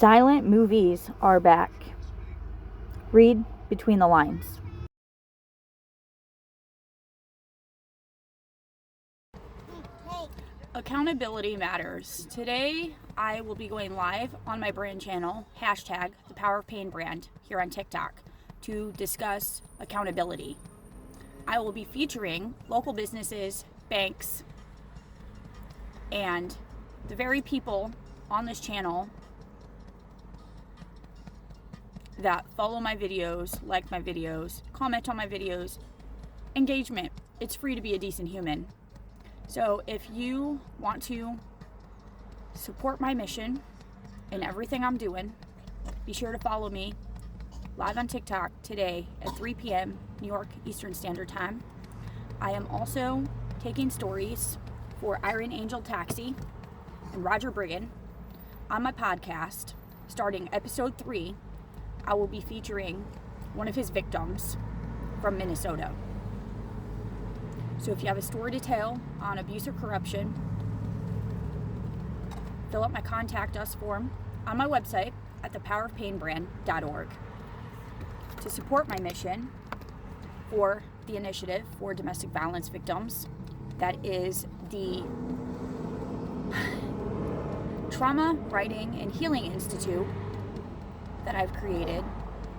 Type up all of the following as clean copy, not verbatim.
Silent movies are back. Read between the lines. Accountability matters. Today, I will be going live on my brand channel, hashtag the Power of Pain brand, here on TikTok, to discuss accountability. I will be featuring local businesses, banks, and the very people on this channel that follow my videos, like my videos, comment on my videos. Engagement. It's free to be a decent human. So if you want to support my mission and everything I'm doing, be sure to follow me live on TikTok today at 3 p.m. New York Eastern Standard Time. I am also taking stories for Iron Angel Taxi and Roger Brigham on my podcast. Starting episode 3, I will be featuring one of his victims from Minnesota. So if you have a story to tell on abuse or corruption, fill out my contact us form on my website at thepowerofpainbrand.org. To support my mission for the initiative for domestic violence victims, that is the Trauma, Writing, and Healing Institute that I've created,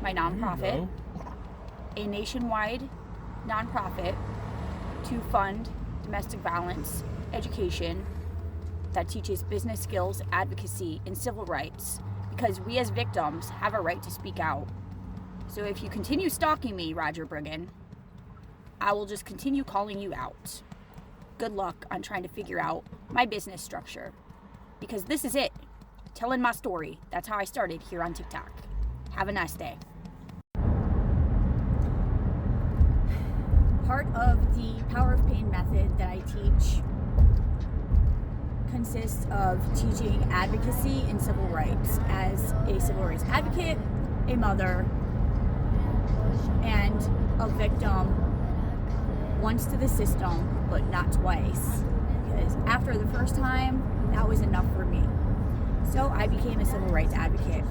my nonprofit, a nationwide nonprofit to fund domestic violence education that teaches business skills, advocacy, and civil rights, because we as victims have a right to speak out. So if you continue stalking me, Roger Brigham, I will just continue calling you out. Good luck on trying to figure out my business structure, because this is it, telling my story. That's how I started here on TikTok. Have a nice day. Part of the Power of Pain method that I teach consists of teaching advocacy and civil rights. As a civil rights advocate, a mother, and a victim, once to the system, but not twice. Because after the first time, that was enough for me. So I became a civil rights advocate.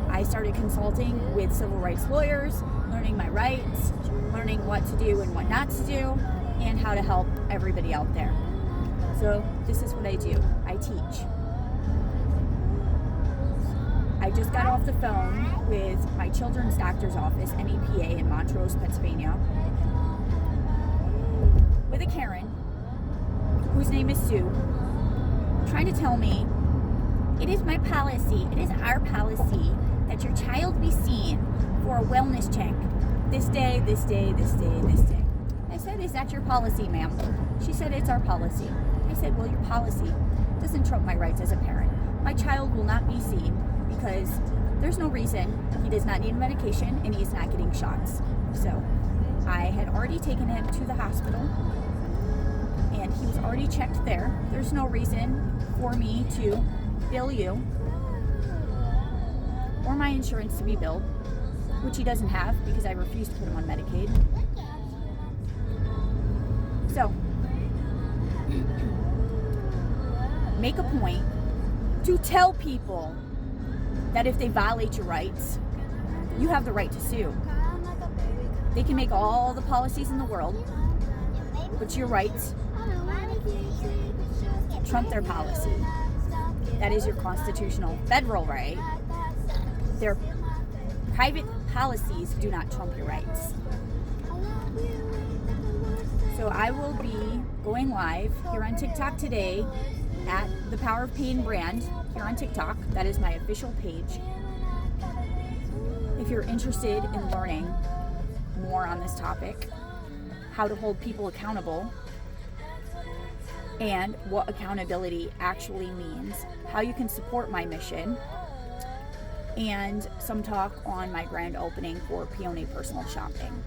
I started consulting with civil rights lawyers, learning my rights, learning what to do and what not to do, and how to help everybody out there. So this is what I do. I teach. I just got off the phone with my children's doctor's office, NEPA, in Montrose, Pennsylvania, with a Karen, whose name is Sue, trying to tell me, it is my policy, it is our policy, that your child be seen for a wellness check this day, this day, this day, this day. I said, is that your policy, ma'am? She said, it's our policy. I said, well, your policy doesn't trump my rights as a parent. My child will not be seen because there's no reason. He does not need medication and he's not getting shots. So I had already taken him to the hospital and he was already checked there. There's no reason for me to bill you or my insurance to be billed, which he doesn't have because I refuse to put him on Medicaid. So, make a point to tell people that if they violate your rights, you have the right to sue. They can make all the policies in the world, but your rights trump their policy. That is your constitutional federal right. Their private policies do not trump your rights. So I will be going live here on TikTok today at the Power of Pain brand here on TikTok. That is my official page. If you're interested in learning more on this topic, how to hold people accountable, and what accountability actually means, how you can support my mission, and some talk on my grand opening for Peony Personal Shopping.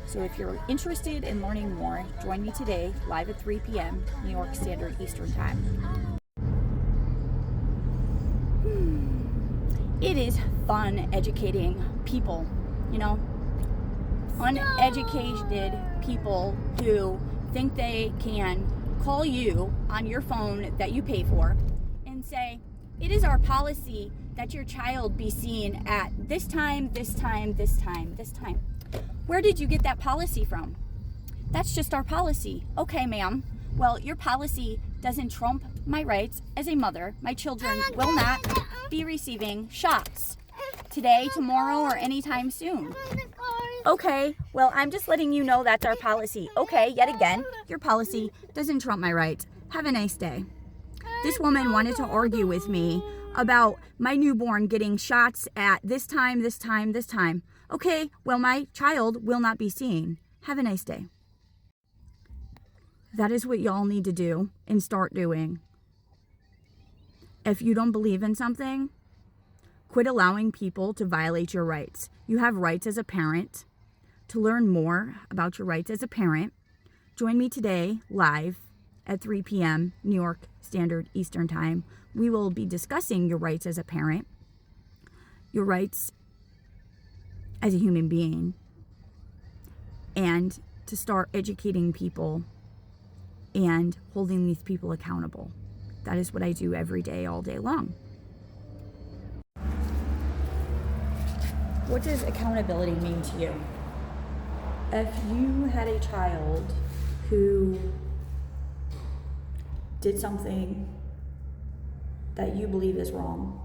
So if you're interested in learning more, join me today live at 3 p.m. New York Standard Eastern Time. It is fun educating people, uneducated people who think they can call you on your phone that you pay for and say, It is our policy that your child be seen at this time, this time, this time, this time. Where did you get that policy from? That's just our policy. Okay, ma'am. Well, your policy doesn't trump my rights as a mother. My children will not be receiving shots today, tomorrow, or anytime soon. Okay, well, I'm just letting you know that's our policy. Okay, yet again, your policy doesn't trump my rights. Have a nice day. This woman wanted to argue with me about my newborn getting shots at this time, this time, this time. Okay, well, my child will not be seen. Have a nice day. That is what y'all need to do and start doing. If you don't believe in something, quit allowing people to violate your rights. You have rights as a parent. To learn more about your rights as a parent, join me today live at 3 p.m. New York Standard Eastern Time. We will be discussing your rights as a parent, your rights as a human being, and to start educating people and holding these people accountable. That is what I do every day, all day long. What does accountability mean to you? If you had a child who did something that you believe is wrong,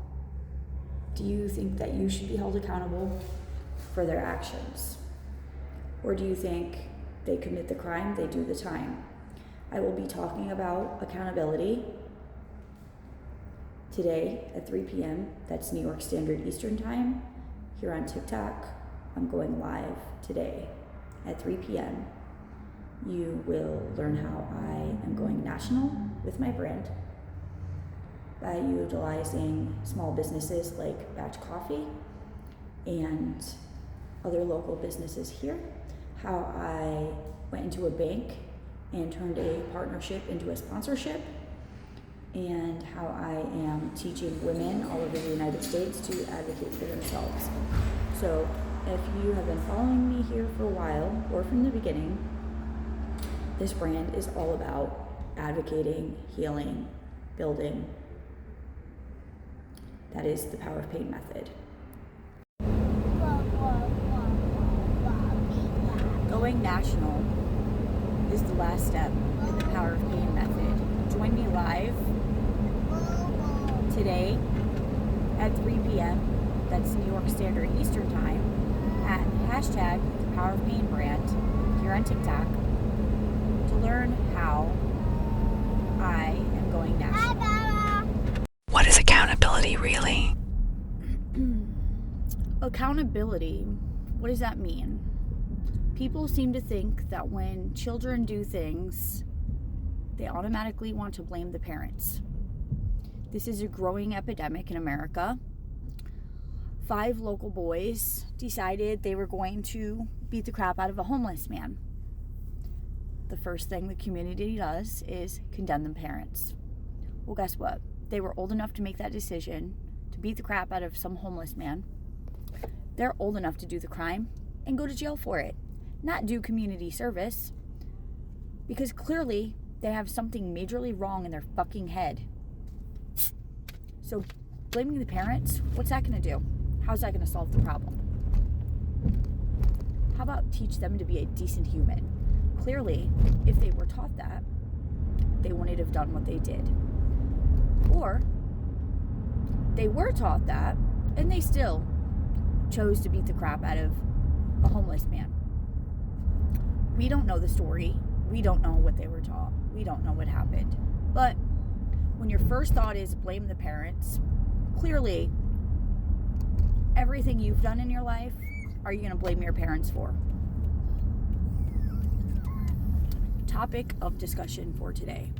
do you think that you should be held accountable for their actions? Or do you think they commit the crime, they do the time? I will be talking about accountability today at 3 p.m. That's New York Standard Eastern Time here on TikTok. I'm going live today at 3 p.m. You will learn how I am going national with my brand by utilizing small businesses like Batch Coffee and other local businesses here, how I went into a bank and turned a partnership into a sponsorship, and how I am teaching women all over the United States to advocate for themselves. So if you have been following me here for a while or from the beginning, this brand is all about advocating, healing, building. That is the Power of Pain method. Going national is the last step in the Power of Pain method. Join me live today at 3 p.m. That's New York Standard Eastern Time at hashtag the Power of Pain brand here on TikTok to learn how I am going national. What is accountability really? Accountability, what does that mean? People seem to think that when children do things, they automatically want to blame the parents. This is a growing epidemic in America. 5 local boys decided they were going to beat the crap out of a homeless man. The first thing the community does is condemn the parents. Well, guess what? They were old enough to make that decision to beat the crap out of some homeless man. They're old enough to do the crime and go to jail for it, not do community service, because clearly they have something majorly wrong in their fucking head. So blaming the parents, what's that going to do? How's that going to solve the problem? How about teach them to be a decent human? Clearly, if they were taught that, they wouldn't have done what they did. Or they were taught that and they still chose to beat the crap out of a homeless man. We don't know the story. We don't know what they were taught. We don't know what happened. But when your first thought is blame the parents, clearly everything you've done in your life, are you going to blame your parents for? Topic of discussion for today.